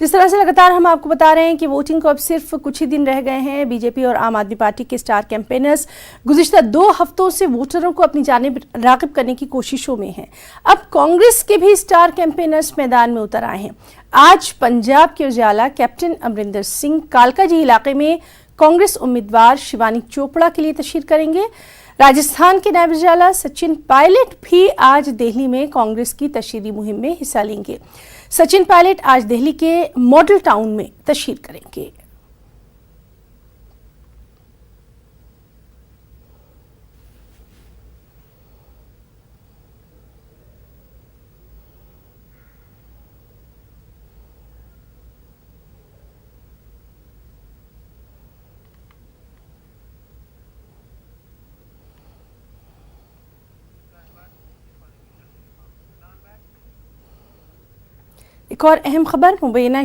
जिस तरह से लगातार हम आपको बता रहे हैं कि वोटिंग को अब सिर्फ कुछ ही दिन रह गए हैं। बीजेपी और आम आदमी पार्टी के स्टार कैंपेनर्स गुज़िश्ता 2 हफ्तों से वोटरों को अपनी जानिब राग़िब करने की कोशिशों में हैं। अब कांग्रेस के भी स्टार कैंपेनर्स मैदान में उतर आए हैं। आज पंजाब के उजाला कैप्टन अमरिंदर सिंह कालकाजी इलाके में कांग्रेस उम्मीदवार शिवानी चोपड़ा के लिए तशरीफ करेंगे। राजस्थान के नायब उजाला सचिन पायलट भी आज दिल्ली में कांग्रेस की तशहीरी मुहिम में हिस्सा लेंगे। सचिन पायलट आज दिल्ली के मॉडल टाउन में तशरीफ करेंगे। एक और अहम खबर मुबैना